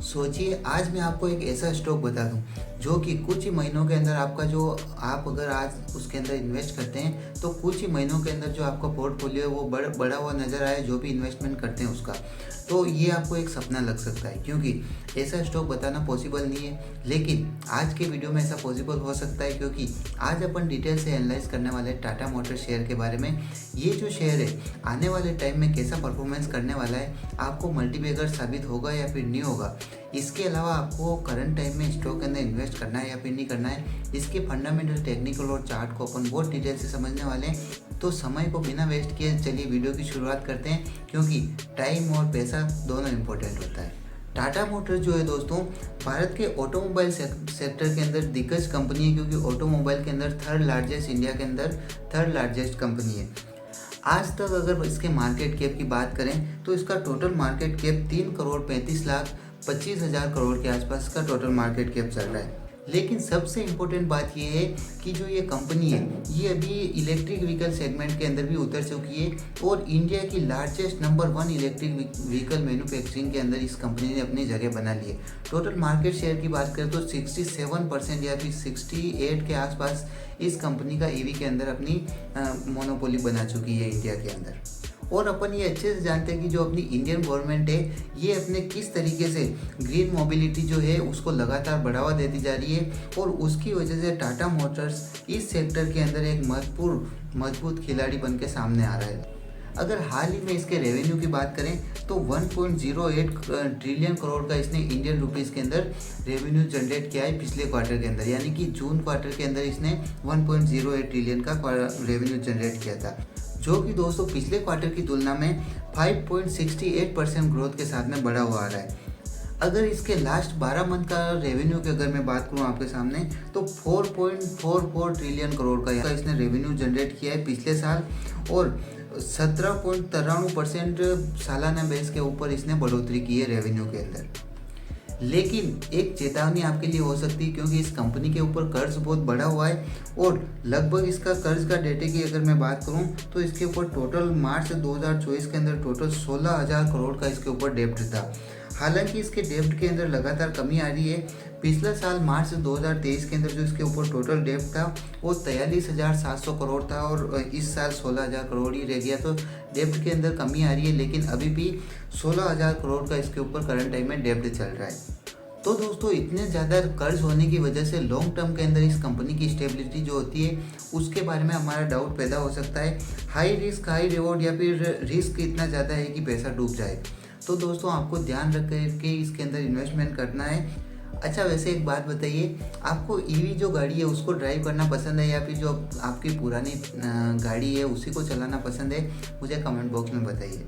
सोचिए आज मैं आपको एक ऐसा स्टॉक बता दूं जो कि कुछ ही महीनों के अंदर आपका जो आप अगर आज उसके अंदर इन्वेस्ट करते हैं तो कुछ ही महीनों के अंदर जो आपका पोर्टफोलियो है वो बड़ा हुआ नज़र आए जो भी इन्वेस्टमेंट करते हैं उसका। तो ये आपको एक सपना लग सकता है क्योंकि ऐसा स्टॉक बताना पॉसिबल नहीं है, लेकिन आज के वीडियो में ऐसा पॉसिबल हो सकता है क्योंकि आज अपन डिटेल से एनालाइज करने वाले हैं टाटा मोटर शेयर के बारे में। ये जो शेयर है आने वाले टाइम में कैसा परफॉर्मेंस करने वाला है, आपको मल्टीबैगर साबित होगा या फिर नहीं होगा। इसके अलावा आपको करंट टाइम में स्टॉक के अंदर इन्वेस्ट करना है या फिर नहीं करना है, इसके फंडामेंटल, टेक्निकल और चार्ट को अपन बहुत डिटेल से समझने वाले हैं। तो समय को बिना वेस्ट किए चलिए वीडियो की शुरुआत करते हैं क्योंकि टाइम और पैसा दोनों इम्पोर्टेंट होता है। टाटा मोटर जो है दोस्तों भारत के ऑटोमोबाइल सेक्टर के अंदर दिग्गज कंपनी है क्योंकि ऑटोमोबाइल के अंदर थर्ड लार्जेस्ट, इंडिया के अंदर थर्ड लार्जेस्ट कंपनी है। आज तक अगर इसके मार्केट कैप की बात करें तो इसका टोटल मार्केट कैप 3,35,25,000 करोड़ के आसपास का टोटल मार्केट कैप चल रहा है। लेकिन सबसे इम्पोर्टेंट बात यह है कि जो ये कंपनी है ये अभी इलेक्ट्रिक व्हीकल सेगमेंट के अंदर भी उतर चुकी है और इंडिया की largest number 1 electric vehicle manufacturing के अंदर इस कंपनी ने अपनी जगह बना ली है। टोटल मार्केट शेयर की बात करें तो 67% या फिर 68 के आसपास इस कंपनी का ईवी के अंदर अपनी मोनोपोली बना चुकी है इंडिया के अंदर। और अपन ये अच्छे से जानते हैं कि जो अपनी इंडियन गवर्नमेंट है ये अपने किस तरीके से ग्रीन मोबिलिटी जो है उसको लगातार बढ़ावा देती जा रही है और उसकी वजह से टाटा मोटर्स इस सेक्टर के अंदर एक मजबूत खिलाड़ी बन के सामने आ रहा है। अगर हाल ही में इसके रेवेन्यू की बात करें तो 1.08 ट्रिलियन करोड़ का इसने इंडियन रुपीस के अंदर रेवेन्यू जनरेट किया है पिछले क्वार्टर के अंदर, यानी कि जून क्वार्टर के अंदर इसने 1.08 ट्रिलियन का रेवेन्यू जनरेट किया था, जो कि दोस्तों पिछले क्वार्टर की तुलना में 5.68% ग्रोथ के साथ में बढ़ा हुआ आ रहा है। अगर इसके लास्ट 12 मंथ का रेवेन्यू की अगर मैं बात करूं आपके सामने तो 4.44 ट्रिलियन करोड़ का इसने रेवेन्यू जनरेट किया है पिछले साल और 17.93% सालाना बेस के ऊपर इसने बढ़ोतरी की है रेवेन्यू के अंदर। लेकिन एक चेतावनी आपके लिए हो सकती है क्योंकि इस कंपनी के ऊपर कर्ज बहुत बढ़ा हुआ है और लगभग इसका कर्ज का डेटे की अगर मैं बात करूं तो इसके ऊपर टोटल मार्च 2024 के अंदर टोटल 16,000 करोड़ का इसके ऊपर डेब्ट था। हालांकि इसके डेब्ट के अंदर लगातार कमी आ रही है। पिछला साल मार्च 2023 के अंदर जो इसके ऊपर टोटल डेब्ट था वो 43,700 करोड़ था और इस साल 16,000 करोड़ ही रह गया, तो डेब्ट के अंदर कमी आ रही है, लेकिन अभी भी 16,000 करोड़ का इसके ऊपर करंट टाइम में डेब्ट चल रहा है। तो दोस्तों इतने ज़्यादा कर्ज होने की वजह से लॉन्ग टर्म के अंदर इस कंपनी की स्टेबिलिटी जो होती है उसके बारे में हमारा डाउट पैदा हो सकता है। हाई रिस्क हाई रिवॉर्ड या फिर रिस्क इतना ज़्यादा है कि पैसा डूब जाए। तो दोस्तों आपको ध्यान रख के इसके अंदर इन्वेस्टमेंट करना है। अच्छा वैसे एक बात बताइए, आपको ईवी जो गाड़ी है उसको ड्राइव करना पसंद है या फिर जो आपकी पुरानी गाड़ी है उसी को चलाना पसंद है? मुझे कमेंट बॉक्स में बताइए।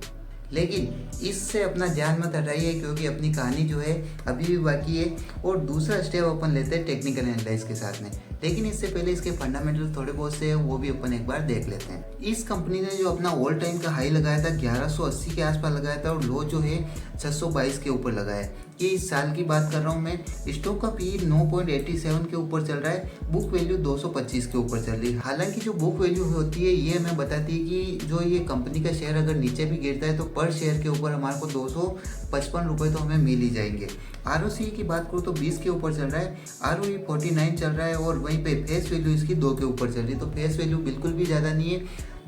लेकिन इससे अपना ध्यान मत हटाइए क्योंकि अपनी कहानी जो है अभी भी बाकी है और दूसरा स्टेप अपन लेते हैं टेक्निकल एनालिसिस के साथ में। लेकिन इससे पहले इसके फंडामेंटल थोड़े बहुत से वो भी अपन एक बार देख लेते हैं। इस कंपनी ने जो अपना ऑल टाइम का हाई लगाया था 1180 के आसपास लगाया था और लो जो है 622 के ऊपर लगाया है। ये इस साल की बात कर रहा हूँ मैं। स्टॉक का पी 9.87 के ऊपर चल रहा है, बुक वैल्यू 225 के ऊपर चल रही है। हालांकि जो बुक वैल्यू होती है ये हमें बताती है कि जो ये कंपनी का शेयर अगर नीचे भी गिरता है तो पर शेयर के ऊपर हमारे को 255 रुपये तो हमें मिल ही जाएंगे। ROCE की बात करूँ तो 20 के ऊपर चल रहा है, ROE 49 चल रहा है और वहीं पे फेस वैल्यू इसकी 2 के ऊपर चल रही है, तो फेस वैल्यू बिल्कुल भी ज़्यादा नहीं है।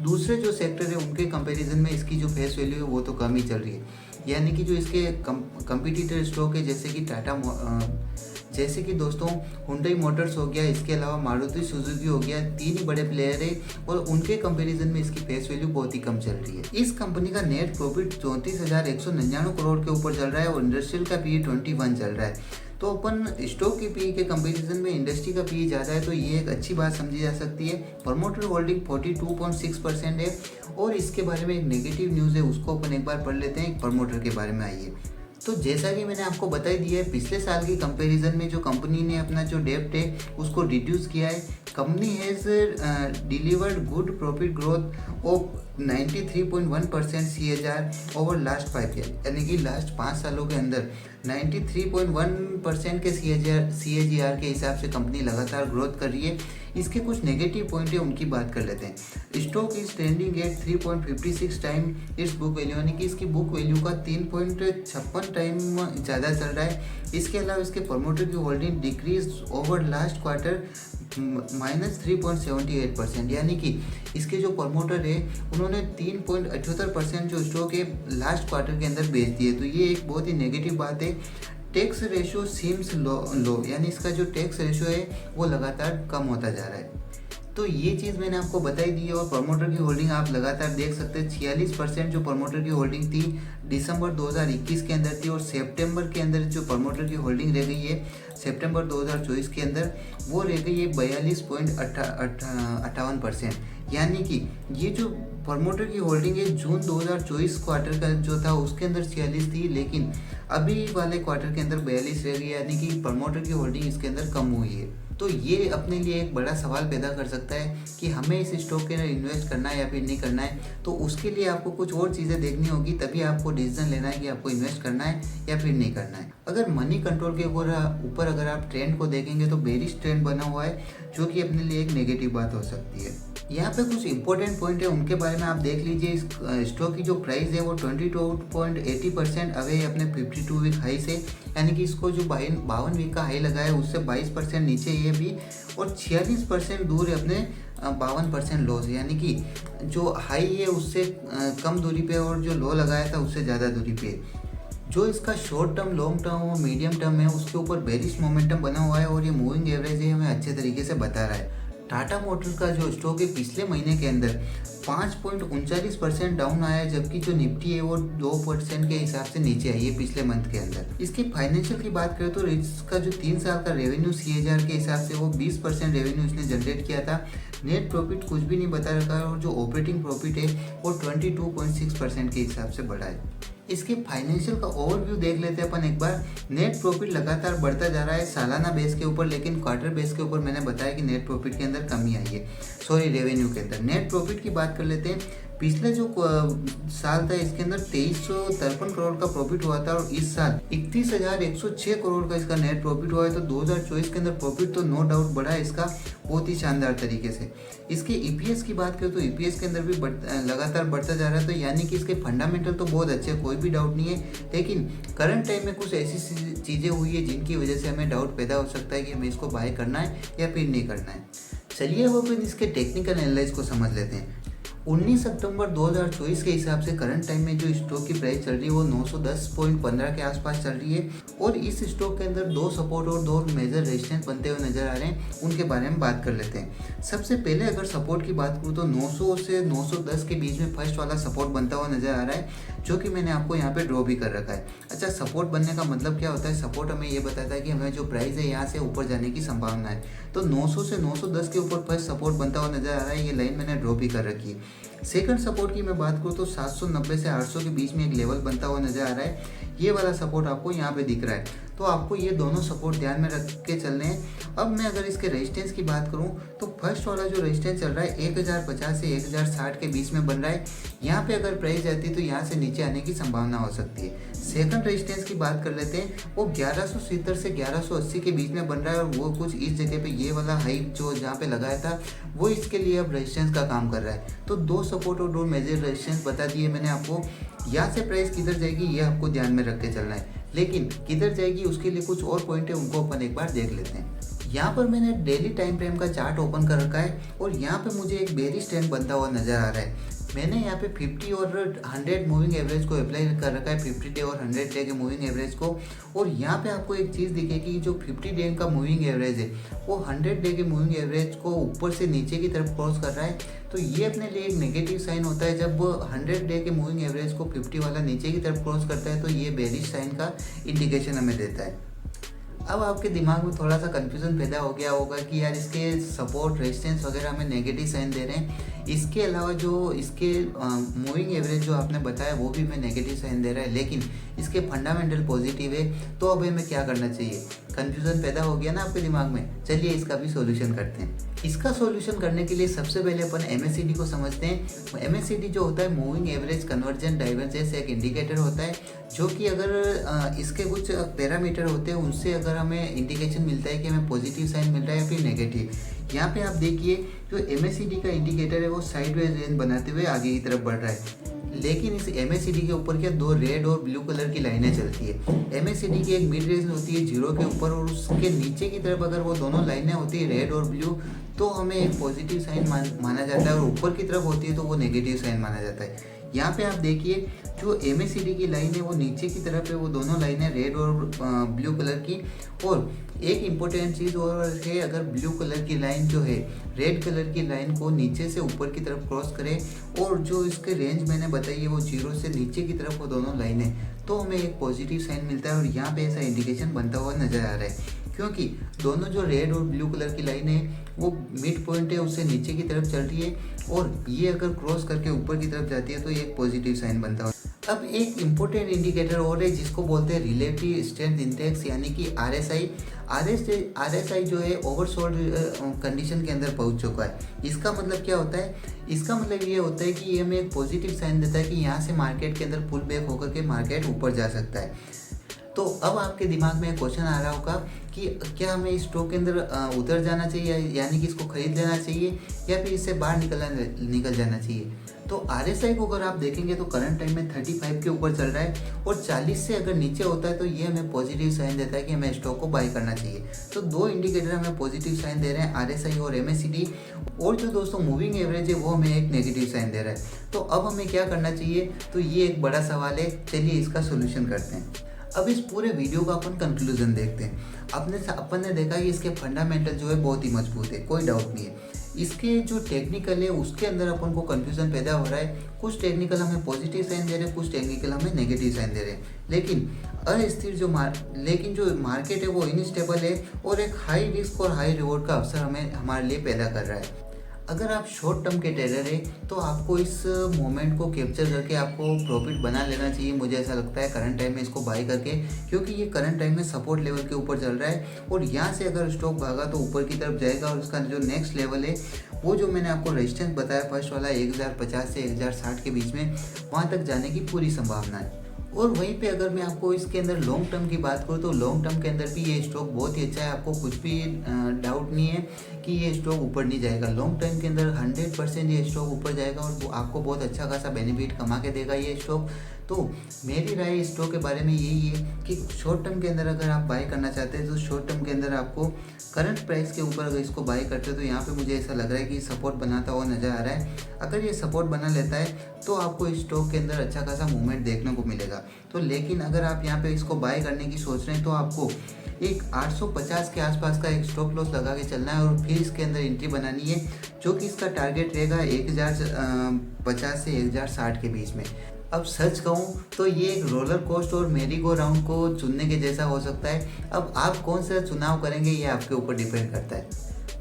दूसरे जो सेक्टर है उनके कंपैरिजन में इसकी जो फेस वैल्यू है वो तो कम ही चल रही है। यानी कि जो इसके कंपटीटर स्टॉक है जैसे कि दोस्तों हुंडई मोटर्स हो गया, इसके अलावा मारुति सुजुकी हो गया, 3 ही बड़े प्लेयर है और उनके कंपैरिजन में इसकी फेस वैल्यू बहुत ही कम चल रही है। इस कंपनी का नेट प्रॉफिट 34,199 करोड़ के ऊपर चल रहा है और इंडस्ट्रियल का पी 21 चल रहा है। तो अपन स्टॉक के पी के कंपैरिजन में इंडस्ट्री का पी ज़्यादा है तो ये एक अच्छी बात समझी जा सकती है। प्रमोटर होल्डिंग 42.6% है और इसके बारे में एक नेगेटिव न्यूज़ है उसको अपन एक बार पढ़ लेते हैं प्रमोटर के बारे में। आइए, तो जैसा कि मैंने आपको बता दिया है पिछले साल की कंपैरिजन में जो कंपनी ने अपना जो डेब्ट है उसको रिड्यूस किया है। Company has delivered good profit growth of 93.1% CAGR over last 5 year, यानी कि लास्ट 5 सालों के अंदर 93.1% के CAGR के हिसाब से कंपनी लगातार ग्रोथ कर रही है। इसके कुछ नेगेटिव पॉइंट है, उनकी बात कर लेते हैं। Stock is trending at 3.56 time it's book value, यानी कि इसकी बुक वैल्यू का 3.56 टाइम ज़्यादा चल रहा है। इसके अलावा इसके प्रमोटर की holding decrease over last quarter -3.78%, यानी कि इसके जो प्रमोटर है उन्होंने 3.78% जो स्टॉक है लास्ट क्वार्टर के अंदर बेच दिए। तो ये एक बहुत ही नेगेटिव बात है। टैक्स रेशियो सीम्स लो, यानी इसका जो टैक्स रेशियो है वो लगातार कम होता जा रहा है। तो ये चीज़ मैंने आपको बताई दी है। और प्रमोटर की होल्डिंग आप लगातार देख सकते हैं, 46% जो प्रमोटर की होल्डिंग थी दिसंबर 2021 के अंदर थी, और सितंबर के अंदर जो प्रमोटर की होल्डिंग रह गई है सितंबर 2024 के अंदर, वो रह गई है 42.58%। यानी कि ये जो प्रमोटर की होल्डिंग है जून 2024 क्वार्टर का जो था उसके अंदर 46 थी, लेकिन अभी वाले क्वार्टर के अंदर 42 रह गई, यानी कि प्रमोटर की होल्डिंग इसके अंदर कम हुई है। तो ये अपने लिए एक बड़ा सवाल पैदा कर सकता है कि हमें इस स्टॉक के अंदर इन्वेस्ट करना है या फिर नहीं करना है। तो उसके लिए आपको कुछ और चीज़ें देखनी होगी, तभी आपको डिसीजन लेना है कि आपको इन्वेस्ट करना है या फिर नहीं करना है। अगर मनी कंट्रोल के ऊपर अगर आप ट्रेंड को देखेंगे तो बेरिश ट्रेंड बना हुआ है, जो कि अपने लिए एक नेगेटिव बात हो सकती है। यहाँ पे कुछ इंपॉर्टेंट पॉइंट है, उनके बारे में आप देख लीजिए। इस स्टॉक की जो प्राइस है वो 22.80% अवे है अपने 52 वीक हाई से, यानी कि इसको जो 52 वीक का हाई लगा है उससे 22% नीचे ये भी, और 46% दूर है अपने 52% लॉस, यानी कि जो हाई है उससे कम दूरी पे और जो लो लगाया था उससे ज़्यादा दूरी पे। जो इसका शॉर्ट टर्म, लॉन्ग टर्म और मीडियम टर्म है उसके ऊपर बेरिश मोमेंटम बना हुआ है, और ये मूविंग एवरेज है हमें अच्छे तरीके से बता रहा है। टाटा मोटर्स का जो स्टॉक है पिछले महीने के अंदर 5.39% डाउन आया है, जबकि जो निफ्टी है वो 2% के हिसाब से नीचे आई है पिछले मंथ के अंदर। इसकी फाइनेंशियल की बात करें तो इसका जो 3 साल का रेवेन्यू CAGR के हिसाब से वो 20% रेवेन्यू इसने जनरेट किया था। नेट प्रॉफिट कुछ भी नहीं बता रखा है, और जो ऑपरेटिंग प्रॉफिट है वो 22.6% के हिसाब से बढ़ा है। इसके फाइनेंशियल का ओवरव्यू देख लेते हैं अपन एक बार। नेट प्रॉफिट लगातार बढ़ता जा रहा है सालाना बेस के ऊपर, लेकिन क्वार्टर बेस के ऊपर मैंने बताया कि नेट प्रॉफिट के अंदर कमी आई है, रेवेन्यू के अंदर। नेट प्रॉफिट की बात कर लेते हैं। पिछले जो साल था इसके अंदर 2353 करोड़ का प्रॉफिट हुआ था, और इस साल 31,106 करोड़ का इसका नेट प्रॉफिट हुआ है। तो 2024 के अंदर प्रॉफिट तो नो डाउट बढ़ा है इसका बहुत ही शानदार तरीके से। इसके EPS की बात करें तो EPS के अंदर भी लगातार बढ़ता जा रहा है। तो यानी कि इसके फंडामेंटल तो बहुत अच्छे, कोई भी डाउट नहीं है, लेकिन करंट टाइम में कुछ ऐसी चीज़ें हुई है जिनकी वजह से हमें डाउट पैदा हो सकता है कि हमें इसको बाय करना है या फिर नहीं करना है। चलिए अब अपन इसके टेक्निकल एनालाइज को समझ लेते हैं। 19 अक्टूबर 2024 के हिसाब से करंट टाइम में जो स्टॉक की प्राइस चल रही है वो 910.15 के आसपास चल रही है, और इस स्टॉक के अंदर 2 सपोर्ट और 2 मेजर रेजिस्टेंस बनते हुए नजर आ रहे हैं। उनके बारे में बात कर लेते हैं। सबसे पहले अगर सपोर्ट की बात करूँ तो 900 से 910 के बीच में फर्स्ट वाला सपोर्ट बनता हुआ नजर आ रहा है, जो कि मैंने आपको यहाँ पे ड्रॉ भी कर रखा है। अच्छा, सपोर्ट बनने का मतलब क्या होता है? सपोर्ट हमें ये बताता है कि हमें जो प्राइस है यहाँ से ऊपर जाने की संभावना है। तो 900 से 910 के ऊपर फर्स्ट सपोर्ट बनता हुआ नजर आ रहा है, ये लाइन मैंने ड्रॉ भी कर रखी है। सेकंड सपोर्ट की मैं बात करूँ तो 790 से 800 के बीच में एक लेवल बनता हुआ नजर आ रहा है। ये वाला सपोर्ट आपको यहाँ पे दिख रहा है, तो आपको ये दोनों सपोर्ट ध्यान में रख के चलने हैं। अब मैं अगर इसके रेजिस्टेंस की बात करूँ तो फर्स्ट वाला जो रेजिस्टेंस चल रहा है 1050 से 1060 के बीच में बन रहा है। यहाँ पे अगर प्राइस जाती है तो यहाँ से नीचे आने की संभावना हो सकती है। सेकंड रेजिस्टेंस की बात कर लेते हैं, वो 1170 से 1180 के बीच में बन रहा है, और वो कुछ इस जगह पे ये वाला हाइक जो जहाँ पे लगाया था वो इसके लिए अब रेजिस्टेंस का काम कर रहा है। तो 2 सपोर्ट और 2 मेजर रेजिस्टेंस बता दिए मैंने आपको। यहाँ से प्राइस किधर जाएगी ये आपको ध्यान में रख के चलना है, लेकिन किधर जाएगी उसके लिए कुछ और पॉइंट है, उनको अपन एक बार देख लेते हैं। यहाँ पर मैंने डेली टाइम फ्रेम का चार्ट ओपन कर रखा है, और यहाँ पे मुझे एक बेरिश ट्रेंड बनता हुआ नजर आ रहा है। मैंने यहाँ पे 50 और 100 मूविंग एवरेज को अप्लाई कर रखा है, 50 डे और 100 डे के मूविंग एवरेज को। और यहाँ पे आपको एक चीज़ दिखेगी, जो 50 डे का मूविंग एवरेज है वो 100 डे के मूविंग एवरेज को ऊपर से नीचे की तरफ क्रॉस कर रहा है। तो ये अपने लिए एक नेगेटिव साइन होता है। जब 100 डे के मूविंग एवरेज को 50 वाला नीचे की तरफ क्रॉस करता है तो ये बेरिश साइन का इंडिकेशन हमें देता है। अब आपके दिमाग में थोड़ा सा कंफ्यूजन पैदा हो गया होगा कि यार इसके सपोर्ट रेजिस्टेंस वगैरह हमें नेगेटिव साइन दे रहे हैं, इसके अलावा जो इसके मूविंग एवरेज जो आपने बताया वो भी हमें नेगेटिव साइन दे रहा है, लेकिन इसके फंडामेंटल पॉजिटिव है। तो अब हमें क्या करना चाहिए? कंफ्यूजन पैदा हो गया ना आपके दिमाग में। चलिए इसका भी सॉल्यूशन करते हैं। इसका सॉल्यूशन करने के लिए सबसे पहले अपन MACD को समझते हैं। MACD जो होता है मूविंग एवरेज कन्वर्जन डाइवर्जेंस एक इंडिकेटर होता है, जो कि अगर इसके कुछ पैरामीटर होते हैं उनसे अगर हमें इंडिकेशन मिलता है कि हमें पॉजिटिव साइन मिल रहा है या फिर नेगेटिव। यहाँ पे आप देखिए जो MACD का इंडिकेटर है वो साइडवेज रेंज बनाते हुए आगे की तरफ बढ़ रहा है, लेकिन इस MACD के ऊपर क्या दो रेड और ब्लू कलर की लाइनें चलती है। MACD की एक मिड रेंज होती है 0 के ऊपर, और उसके नीचे की तरफ अगर वो दोनों लाइनें होती है रेड और ब्लू, तो हमें एक पॉजिटिव साइन माना जाता है, और ऊपर की तरफ होती है तो वो नेगेटिव साइन माना जाता है। यहाँ पे आप देखिए जो MACD की लाइन है वो नीचे की तरफ है, वो दोनों लाइनें रेड और ब्लू कलर की। और एक इम्पोर्टेंट चीज़ और है, अगर ब्लू कलर की लाइन जो है रेड कलर की लाइन को नीचे से ऊपर की तरफ क्रॉस करे, और जो इसके रेंज मैंने बताई है वो 0 से नीचे की तरफ वो दोनों लाइनें, तो हमें एक पॉजिटिव साइन मिलता है। और यहाँ पे ऐसा इंडिकेशन बनता हुआ नजर आ रहा है, क्योंकि दोनों जो रेड और ब्लू कलर की लाइन है वो मिड पॉइंट है उससे नीचे की तरफ चल रही है, और ये अगर क्रॉस करके ऊपर की तरफ जाती है तो ये एक पॉजिटिव साइन बनता है। अब एक इम्पोर्टेंट इंडिकेटर और है जिसको बोलते हैं रिलेटिव स्ट्रेंथ इंडेक्स, यानी कि RSI। RSI जो है ओवरसोल्ड कंडीशन के अंदर पहुंच चुका है। इसका मतलब क्या होता है? इसका मतलब ये होता है कि ये हमें एक पॉजिटिव साइन देता है कि यहाँ से मार्केट के अंदर पुल बैक होकर के मार्केट ऊपर जा सकता है। तो अब आपके दिमाग में एक क्वेश्चन आ रहा होगा कि क्या हमें इस स्टॉक के अंदर उतर जाना चाहिए, यानी कि इसको खरीद लेना चाहिए, या फिर इससे बाहर निकल जाना चाहिए। तो RSI को अगर आप देखेंगे तो करंट टाइम में 35 के ऊपर चल रहा है, और 40 से अगर नीचे होता है तो ये हमें पॉजिटिव साइन देता है कि हमें स्टॉक को बाय करना चाहिए। तो दो इंडिकेटर हमें पॉजिटिव साइन दे रहे हैं, RSI और MACD, और जो दोस्तों मूविंग एवरेज है वो हमें एक नेगेटिव साइन दे रहा है। तो अब हमें क्या करना चाहिए, तो ये एक बड़ा सवाल है। चलिए इसका सोल्यूशन करते हैं। अब इस पूरे वीडियो का अपन कंक्लूजन देखते हैं। अपन ने देखा कि इसके फंडामेंटल जो है बहुत ही मजबूत है, कोई डाउट नहीं है। इसके जो टेक्निकल है उसके अंदर अपन को कंफ्यूजन पैदा हो रहा है। कुछ टेक्निकल हमें पॉजिटिव साइन दे रहे हैं, कुछ टेक्निकल हमें नेगेटिव साइन दे रहे हैं। लेकिन अस्थिर जो मार्केट है वो इनस्टेबल है, और एक हाई रिस्क और हाई रिवॉर्ड का अवसर हमें हमारे लिए पैदा कर रहा है। अगर आप शॉर्ट टर्म के ट्रेडर हैं तो आपको इस मोमेंट को कैप्चर करके आपको प्रॉफिट बना लेना चाहिए। मुझे ऐसा लगता है करंट टाइम में इसको बाय करके, क्योंकि ये करंट टाइम में सपोर्ट लेवल के ऊपर चल रहा है, और यहाँ से अगर स्टॉक भागा तो ऊपर की तरफ जाएगा, और इसका जो नेक्स्ट लेवल है वो जो मैंने आपको रेजिस्टेंस बताया फर्स्ट वाला 1050 से 1060 के बीच में, वहाँ तक जाने की पूरी संभावना है। और वहीं पे अगर मैं आपको इसके अंदर लॉन्ग टर्म की बात करूँ तो लॉन्ग टर्म के अंदर भी ये स्टॉक बहुत ही अच्छा है। आपको कुछ भी डाउट नहीं है कि ये स्टॉक ऊपर नहीं जाएगा। लॉन्ग टर्म के अंदर 100% ये स्टॉक ऊपर जाएगा, और वो आपको बहुत अच्छा खासा बेनिफिट कमा के देगा ये स्टॉक। तो मेरी राय इस स्टॉक के बारे में यही है कि शॉर्ट टर्म के अंदर अगर आप बाय करना चाहते हैं तो शॉर्ट टर्म के अंदर आपको करंट प्राइस के ऊपर अगर इसको बाय करते हो तो यहाँ पे मुझे ऐसा लग रहा है कि सपोर्ट बनाता हुआ नज़र आ रहा है। अगर ये सपोर्ट बना लेता है तो आपको इस स्टॉक के अंदर अच्छा खासा मूवमेंट देखने को मिलेगा। तो लेकिन अगर आप यहाँ पे इसको बाय करने की सोच रहे हैं तो आपको एक 850 के आसपास का एक स्टॉप लॉस लगा के चलना है, और फिर इसके अंदर एंट्री बनानी है, जो कि इसका टारगेट रहेगा 1050 से 1060 के बीच में। अब सच कहूँ तो ये एक रोलर कोस्ट और मेरी गो राउंड को चुनने के जैसा हो सकता है। अब आप कौन सा चुनाव करेंगे ये आपके ऊपर डिपेंड करता है।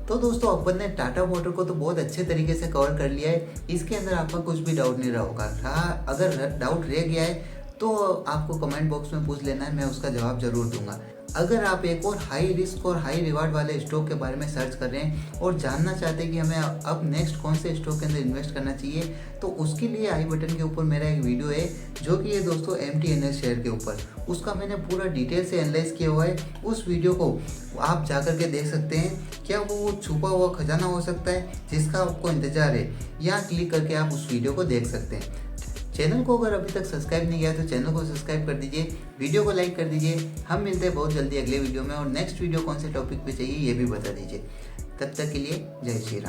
तो दोस्तों अपन ने टाटा मोटर को तो बहुत अच्छे तरीके से कवर कर लिया है। इसके अंदर आपका कुछ भी डाउट नहीं रहा होगा। अगर डाउट रह गया है तो आपको कमेंट बॉक्स में पूछ लेना है, मैं उसका जवाब जरूर दूंगा। अगर आप एक और हाई रिस्क और हाई रिवार्ड वाले स्टॉक के बारे में सर्च कर रहे हैं और जानना चाहते हैं कि हमें अब नेक्स्ट कौन से स्टॉक के अंदर इन्वेस्ट करना चाहिए, तो उसके लिए आई बटन के ऊपर मेरा एक वीडियो है जो कि है दोस्तों MTNL शेयर के ऊपर। उसका मैंने पूरा डिटेल से एनालाइज किया हुआ है। उस वीडियो को आप जा कर के देख सकते हैं। क्या वो छुपा हुआ खजाना हो सकता है जिसका आपको इंतजार है? यहाँ क्लिक करके आप उस वीडियो को देख सकते हैं। चैनल को अगर अभी तक सब्सक्राइब नहीं किया तो चैनल को सब्सक्राइब कर दीजिए, वीडियो को लाइक कर दीजिए। हम मिलते हैं बहुत जल्दी अगले वीडियो में, और नेक्स्ट वीडियो कौन से टॉपिक पे चाहिए ये भी बता दीजिए। तब तक के लिए जय श्री राम।